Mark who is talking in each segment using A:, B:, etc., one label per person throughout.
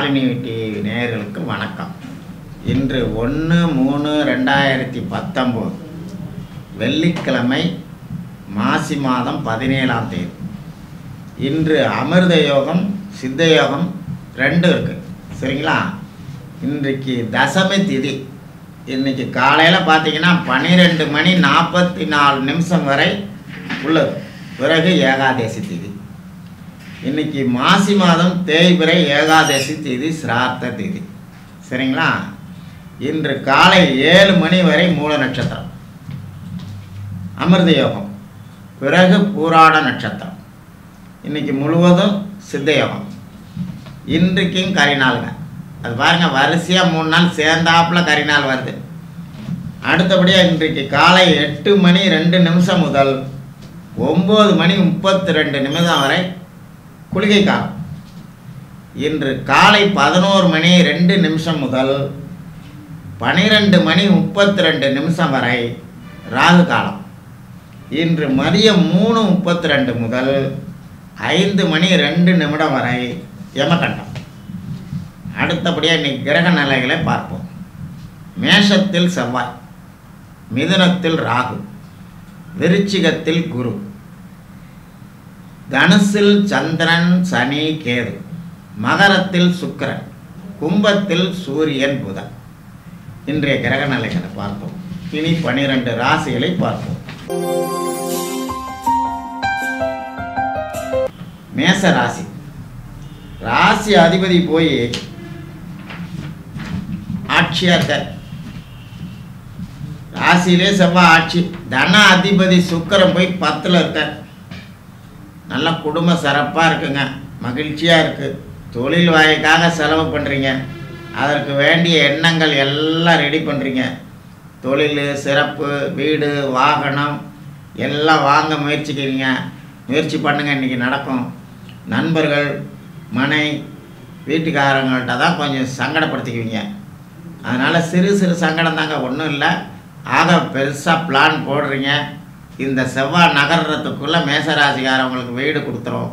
A: Malini TV நேயர்களுக்கு வணக்கம். இன்று 1/3/2019 வெள்ளிக்கிழமை, மாசி மாதம் 17ஆம் தேதி. இன்று அமிர்த யோகம், சித்த யோகம் 2 இருக்குது. சரிங்களா? இன்றைக்கு தசமி திதி. இன்றைக்கி காலையில் பார்த்தீங்கன்னா 12:44 வரை உள்ளது. பிறகு ஏகாதசி திதி. இன்றைக்கி மாசி மாதம் தேய்பிறை ஏகாதசி திதி, சிரார்த்த திதி. சரிங்களா? இன்று காலை 7 மணி வரை மூல நட்சத்திரம், அமிர்த யோகம். பிறகு பூராட நட்சத்திரம். இன்றைக்கி முழுவதும் சித்த யோகம். இன்றைக்கும் கரிநாளுங்க. அது பாருங்கள், வரிசையாக 3 நாள் சேர்ந்தாப்பில் கரிநாள் வருது. அடுத்தபடியாக இன்றைக்கு காலை 8 மணி 2 முதல் 9 மணி 32 வரை குளிகை காலம். இன்று காலை 11 மணி 2 முதல் 12 மணி 32 வரை ராகு காலம். இன்று மதியம் 3:32 முதல் 5 மணி 2 வரை யமகண்டம். அடுத்தபடியாக இன்னைக்கு கிரக நிலைகளை பார்ப்போம். மேஷத்தில் செவ்வாய், மிதுனத்தில் ராகு, விருச்சிகத்தில் குரு, தனுசில் சந்திரன், சனி, கேது, மகரத்தில் சுக்கிரன், கும்பத்தில் சூரியன், புதன். இன்றைய கிரக நிலைகளை பார்ப்போம். இனி 12 ராசிகளை பார்ப்போம். மேச ராசி. ராசி அதிபதி போய் ஆட்சியாக இருக்கார். ராசியிலே செவ்வாய் ஆட்சி. தன அதிபதி சுக்கிரன் போய் 10ல் இருக்கார். நல்ல குடும்ப சிறப்பாக இருக்குங்க, மகிழ்ச்சியாக இருக்குது. தொழில் வாய்க்காக செலவு பண்ணுறீங்க, அதற்கு வேண்டிய எண்ணங்கள் எல்லாம் ரெடி பண்ணுறீங்க. தொழில் சிறப்பு, வீடு வாகனம் எல்லாம் வாங்க முயற்சிக்கிறீங்க. முயற்சி பண்ணுங்கள், இன்றைக்கி நடக்கும். நண்பர்கள், மனை, வீட்டுக்காரங்கள்ட்ட தான் கொஞ்சம் சங்கடப்படுத்திக்குவீங்க. அதனால் சிறு சிறு சங்கடம் தாங்க, ஒன்றும் இல்லை. ஆக பெருசாக பிளான் போடுறீங்க. இந்த செவ்வாய் நகர்றதுக்குள்ளே மேசராசிக்காரவங்களுக்கு வீடு கொடுத்துரும்.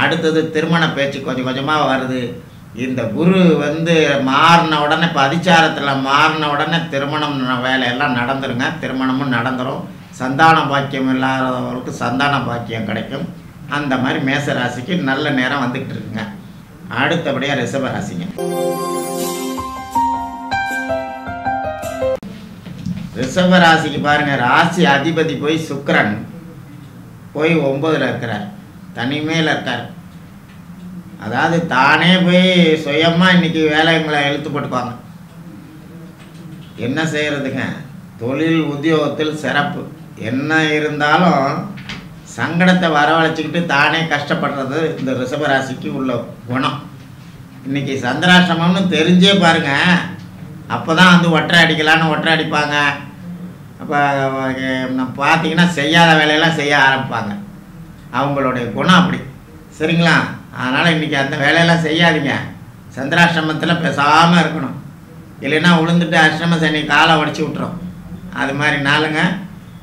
A: அடுத்தது திருமண பேச்சு கொஞ்சம் கொஞ்சமாக வருது. இந்த குரு மாறின உடனே, இப்போ அதிச்சாரத்தில் மாறின உடனே திருமணம் வேலையெல்லாம் நடந்துருங்க. திருமணமும் நடந்துடும். சந்தான பாக்கியம் இல்லாதவர்களுக்கு சந்தான பாக்கியம் கிடைக்கும். அந்த மாதிரி மேசராசிக்கு நல்ல நேரம் வந்துக்கிட்டு இருக்குங்க. அடுத்தபடியாக ரிஷப ராசிங்க. ரிஷப ராசிக்கு பாருங்கள், ராசி அதிபதி போய் சுக்கிரன் போய் 9ல் இருக்கிறார், தனிமையில் இருக்கார். அதாவது தானே போய் சுயமாக இன்றைக்கி வேலைங்களை இழுத்து போட்டுக்குவாங்க. என்ன செய்கிறதுங்க? தொழில் உத்தியோகத்தில் சிறப்பு. என்ன இருந்தாலும் சங்கடத்தை வரவழைச்சிக்கிட்டு தானே கஷ்டப்படுறது இந்த ரிஷபராசிக்கு உள்ள குணம். இன்றைக்கி சந்திராஷ்டமம்னு தெரிஞ்சே பாருங்கள். அப்போ தான் ஒற்றை அடிக்கலான்னு ஒற்றை அடிப்பாங்க. அப்போ பார்த்தீங்கன்னா செய்யாத வேலையெல்லாம் செய்ய ஆரம்பிப்பாங்க. அவங்களுடைய குணம் அப்படி. சரிங்களா? அதனால் இன்றைக்கி அந்த வேலையெல்லாம் செய்யாதீங்க. சந்திராஷ்டமத்தில் பேசாமல் இருக்கணும். இல்லைன்னா உளுந்துட்டு அஷ்டம சனி காலை உடச்சி விட்டுரும். அது மாதிரி நாளுங்க,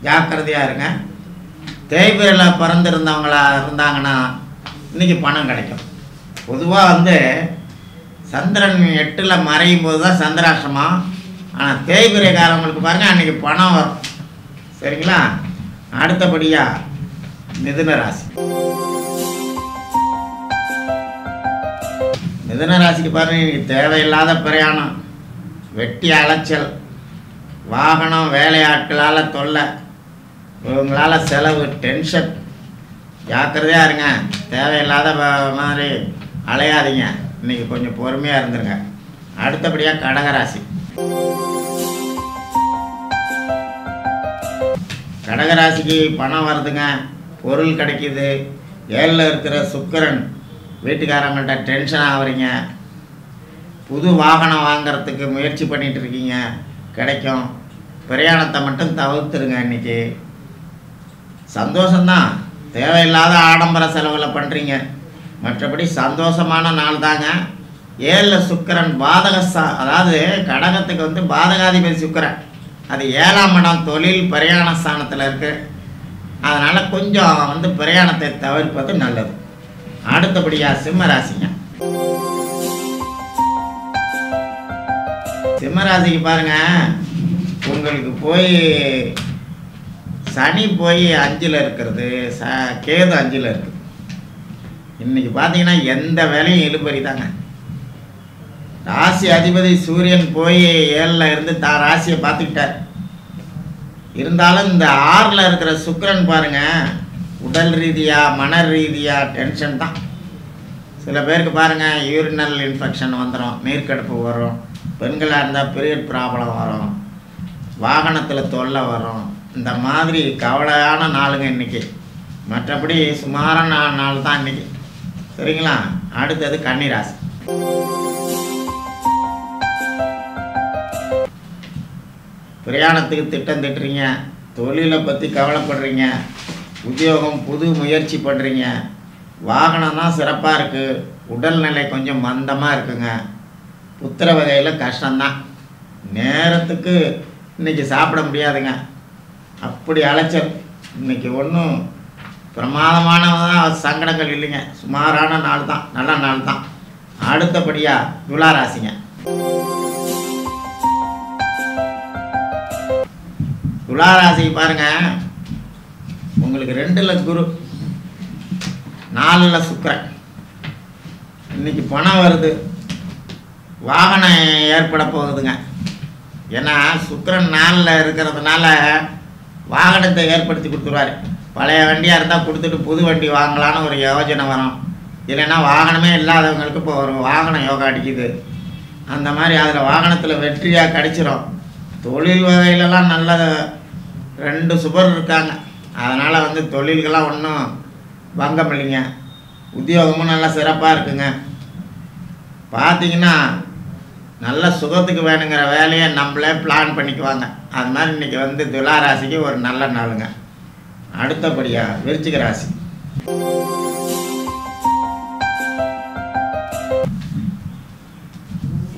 A: ஜாக்கிரதையாக இருங்க. தேய்பிறையில் பிறந்திருந்தவங்களா இருந்தாங்கன்னா இன்றைக்கி பணம் கிடைக்கும். பொதுவாக சந்திரன் 8ல் மறையும் போது தான் சந்திராஷ்டமம். ஆனால் தேய்பிறைக்காரவங்களுக்கு பாருங்கள், அன்றைக்கி பணம் வரும். சரிங்களா? அடுத்தபடியாக மிதுன ராசி. மிதுன ராசிக்கு பாருங்கள், இன்றைக்கி தேவையில்லாத பிரயாணம், வெட்டி அலைச்சல், வாகனம், வேலையாட்களால் தொல்லை, இவங்களால் செலவு, டென்ஷன். ஜாக்கிரதையாக இருங்க. தேவையில்லாத மாதிரி அலையாதீங்க. இன்றைக்கி கொஞ்சம் பொறுமையாக இருந்துருங்க. அடுத்தபடியாக கடகராசி. கடகராசிக்கு பணம் வருதுங்க, பொருள் கிடைக்கிது. 7ல் இருக்கிற சுக்கிரன் வீட்டுக்காரங்கள்ட்ட டென்ஷன் ஆகுறீங்க. புது வாகனம் வாங்கிறதுக்கு முயற்சி பண்ணிகிட்டு இருக்கீங்க, கிடைக்கும். பிரயாணத்தை மட்டும் தவிர்த்துருங்க. இன்றைக்கி சந்தோஷம்தான். தேவையில்லாத ஆடம்பர செலவில் பண்ணுறீங்க. மற்றபடி சந்தோஷமான நாள் தாங்க. 7ல் சுக்கிரன் அதாவது கடகத்துக்கு பாதகாதிபதி சுக்கிரன். அது 7ஆம் இடம், தொழில் பிரயாண ஸ்தானத்தில் இருக்குது. அதனால் கொஞ்சம் பிரயாணத்தை தவிர்ப்பது நல்லது. அடுத்தபடியாக சிம்ம ராசிங்க. சிம்மராசிக்கு பாருங்க, உங்களுக்கு போய் சனி போய் 5ல் இருக்கிறது, கேது 5ல் இருக்குது. இன்றைக்கி பார்த்தீங்கன்னா எந்த வேலையும் இழுபறி தாங்க. ராசி அதிபதி சூரியன் போய் 7ல் இருந்து தான் ராசியை பார்த்துக்கிட்டார். இருந்தாலும் இந்த 6ல் இருக்கிற சுக்கிரன் பாருங்க, உடல் ரீதியாக மன ரீதியாக டென்ஷன் தான். சில பேருக்கு பாருங்கள் யூரினல் இன்ஃபெக்ஷன் வந்துடும், நீர்க்கடுப்பு வரும், பெண்களாக இருந்தால் பீரியட் ப்ராப்ளம் வரும், வாகனத்தில் தொல்லை வரும். இந்த மாதிரி கவலையான நாளுங்க இன்றைக்கி. மற்றபடி சுமாரான நாள் தான் இன்றைக்கி. சரிங்களா? அடுத்தது கன்னிராசி. பிரயாணத்துக்கு திட்டம் திட்டுறீங்க, தொழிலை பற்றி கவலைப்படுறீங்க, உத்தியோகம் புது முயற்சி பண்ணுறீங்க, வாகனம் தான் சிறப்பாக இருக்குது, உடல்நிலை கொஞ்சம் மந்தமாக இருக்குங்க, புத்திர வகையில் கஷ்டம்தான், நேரத்துக்கு இன்றைக்கி சாப்பிட முடியாதுங்க, அப்படி அலைச்சல். இன்றைக்கி ஒன்றும் பிரமாதமான சங்கடங்கள் இல்லைங்க, சுமாரான நாள் தான், நல்ல நாள் தான். அடுத்தபடியாக துளாராசிங்க. துளாராசிக்கு பாருங்கள், உங்களுக்கு 2ல் குரு, 4ல் சுக்கிரன். இன்றைக்கி பணம் வருது, வாகனம் ஏற்பட போகுதுங்க. ஏன்னா சுக்கிரன் 4ல் இருக்கிறதுனால வாகனத்தை ஏற்படுத்தி கொடுத்துருவார். பழைய வண்டியாக இருந்தால் கொடுத்துட்டு புது வண்டி வாங்கலான்னு ஒரு யோஜனை வரும். இல்லைன்னா வாகனமே இல்லாதவங்களுக்கு இப்போ ஒரு வாகன யோகா அடிக்குது. அந்த மாதிரி அதில் வாகனத்தில் வெற்றியாக கிடச்சிரும். தொழில் வகையிலலாம் நல்ல 2 சுபர் இருக்காங்க. அதனால் வந்து தொழில்கள்லாம் ஒன்றும் பங்கம் இல்லைங்க. உத்தியோகமும் நல்லா சிறப்பாக இருக்குங்க. பார்த்திங்கன்னா நல்ல சுகத்துக்கு வேணுங்கிற வேலையை நம்மளே பிளான் பண்ணிக்குவாங்க. அது மாதிரி இன்றைக்கி வந்து துளாராசிக்கு ஒரு நல்ல நாளுங்க. அடுத்தபடியாக விருச்சிக ராசி.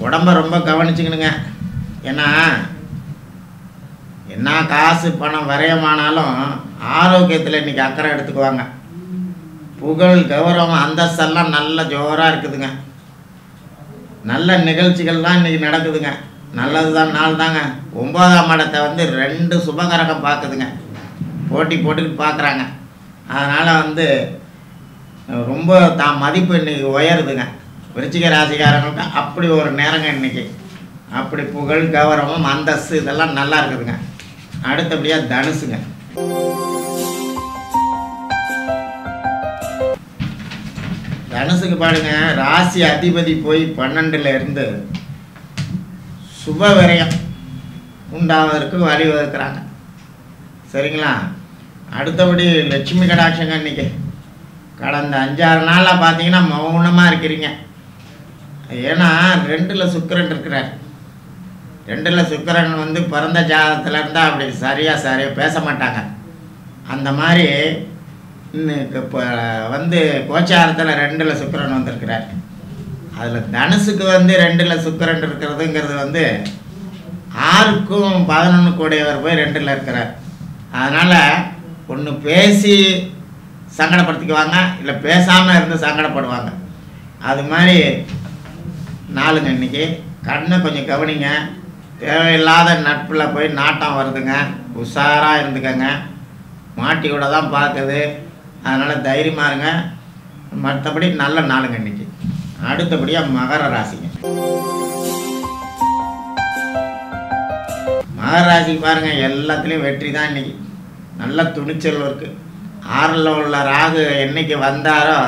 A: உடம்பை ரொம்ப கவனிச்சுக்கணுங்க. ஏன்னா என்ன காசு பணம் விரயமானாலும் ஆரோக்கியத்தில் இன்றைக்கி அக்கறை எடுத்துக்குவாங்க. புகழ் கௌரவம் அந்தஸ்தெல்லாம் நல்ல ஜோராக இருக்குதுங்க. நல்ல நிகழ்ச்சிகள் தான் இன்றைக்கி நடக்குதுங்க. நல்லது தான் நாள் தாங்க. 9ஆம் இடத்தை வந்து 2 சுபகரகம் பார்க்குதுங்க, போட்டி போட்டுக்கிட்டு பார்க்குறாங்க. அதனால் வந்து ரொம்ப தான் மதிப்பு இன்றைக்கி உயருதுங்க. விருச்சிக ராசிக்காரங்களுக்கு அப்படி ஒரு நேரங்க இன்றைக்கி. அப்படி புகழ் கௌரவம் அந்தஸ்து இதெல்லாம் நல்லா இருக்குதுங்க. அடுத்தபடியாக தனுசுங்க. தனுசுக்கு பாருங்க, ராசி அதிபதி போய் 12ல் இருந்து சுப விரயம் உண்டாவதற்கு வழிவகுக்கிறாங்க. சரிங்களா? அடுத்தபடி லட்சுமி கடாட்சங்க. இன்றைக்கி கடந்த 5-6 நாளாக பார்த்தீங்கன்னா மௌனமாக இருக்கிறீங்க. ஏன்னா 2ல் சுக்கிரன் இருக்கிறார். 2ல் சுக்கிரன் வந்து பிறந்த ஜாதகத்தில் இருந்தால் அப்படி சரியாக பேச மாட்டாங்க. அந்த மாதிரி இன்னைக்கு இப்போ வந்து கோச்சாரத்தில் 2ல் சுக்கிரன் வந்திருக்கிறார். அதில் தனுசுக்கு வந்து 2ல் சுக்கிரன் இருக்கிறதுங்கிறது வந்து 6க்கும் 11 கூடையவர் போய் 2ல் இருக்கிறார். அதனால் ஒன்று பேசி சங்கடப்படுத்திக்குவாங்க, இல்லை பேசாமல் இருந்து சங்கடப்படுவாங்க. அது மாதிரி நாளுங்க இன்றைக்கி. கண்ணை கொஞ்சம் கவனிங்க. தேவையில்லாத நட்பில் போய் நாட்டம் வருதுங்க. உஷாராக இருந்துக்கங்க. மாட்டி கூட தான் பார்க்குது. அதனால் தைரியமாக இருங்க. மற்றபடி நல்ல நாளுங்க இன்றைக்கி. அடுத்தபடியாக மகர ராசிங்க. மகர ராசிக்கு பாருங்கள், எல்லாத்துலேயும் வெற்றி தான் இன்றைக்கி. நல்ல துணிச்சல் இருக்குது. 6ல் உள்ள ராகு என்றைக்கு வந்தாரோ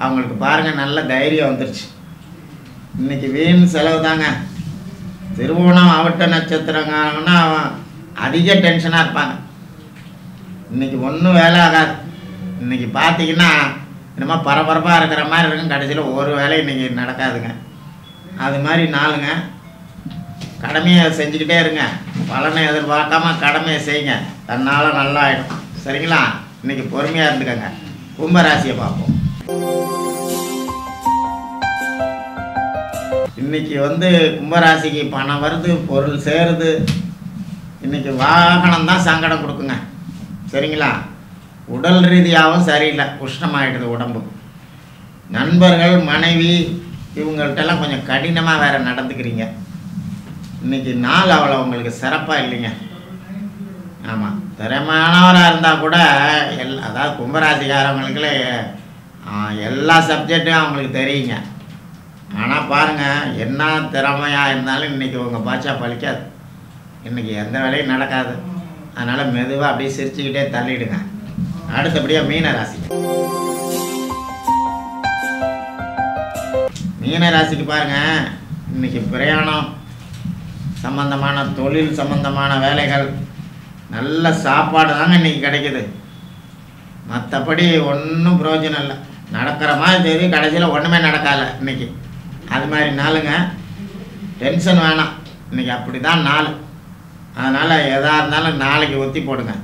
A: அவங்களுக்கு பாருங்கள் நல்ல தைரியம் வந்துருச்சு. இன்றைக்கி வீண் செலவு தாங்க. திருவோணம் அவட்ட நட்சத்திரங்கன்னா அதிக டென்ஷனாக இருப்பாங்க. இன்றைக்கி ஒன்றும் வேலை ஆகாது. இன்றைக்கி பார்த்தீங்கன்னா என்னமோ பரபரப்பாக இருக்கிற மாதிரி இருக்கும், கடைசியில் ஒரு வேலை இன்றைக்கி நடக்காதுங்க. அது மாதிரி நாளுங்க. கடமையை செஞ்சுக்கிட்டே இருங்க. பலனை எதிர்பார்க்காம கடமையை செய்யுங்க. தன்னால் நல்லா ஆகிடும். சரிங்களா? இன்றைக்கி பொறுமையாக இருந்துக்கங்க. கும்பராசியை பார்ப்போம். இன்றைக்கி வந்து கும்பராசிக்கு பணம் வருது, பொருள் சேருது. இன்றைக்கி வாகனம் தான் சங்கடம் கொடுக்குங்க. சரிங்களா? உடல் ரீதியாகவும் சரியில்லை, உஷ்ணமாகிடுது உடம்பு. நண்பர்கள் மனைவி இவங்கள்ட்டெல்லாம் கொஞ்சம் கடினமாக வேறு நடந்துக்கிறீங்க. இன்றைக்கி நாள் அவ்வளோ உங்களுக்கு சிறப்பாக இல்லைங்க. ஆமாம், திறமையானவராக இருந்தால் கூட அதாவது கும்பராசிக்காரவங்களுக்குள்ள எல்லா சப்ஜெக்டும் அவங்களுக்கு தெரியுங்க. ஆனால் பாருங்கள், என்ன திறமையாக இருந்தாலும் இன்றைக்கி உங்கள் பாட்சா பழிக்காது. இன்றைக்கி எந்த வேலையும் நடக்காது. அதனால் மெதுவாக அப்படியே சிரிச்சுக்கிட்டே தள்ளிடுங்க. அடுத்தபடியாக மீனராசி. மீனராசிக்கு பாருங்கள், இன்றைக்கி பிரயாணம் சம்பந்தமான தொழில் சம்பந்தமான வேலைகள், நல்ல சாப்பாடு தாங்க இன்றைக்கி கிடைக்குது. மற்றபடி ஒன்றும் பிரயோஜனம் இல்லை. நடக்கிற மாதிரி தெரியும், கடைசியில் ஒன்றுமே நடக்காது இன்றைக்கி. அது மாதிரி நாளுங்க. டென்ஷன் வேணாம், இன்றைக்கி அப்படி தான் நாள். அதனால் எதாக இருந்தாலும் நாளைக்கு ஒத்தி போடுங்க,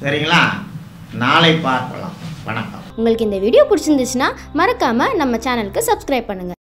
A: சரிங்களா? நாளை பார்க்கலாம். வணக்கம்.
B: உங்களுக்கு இந்த வீடியோ பிடிச்சிருந்துச்சுன்னா மறக்காமல் நம்ம சேனலுக்கு சப்ஸ்கிரைப் பண்ணுங்கள்.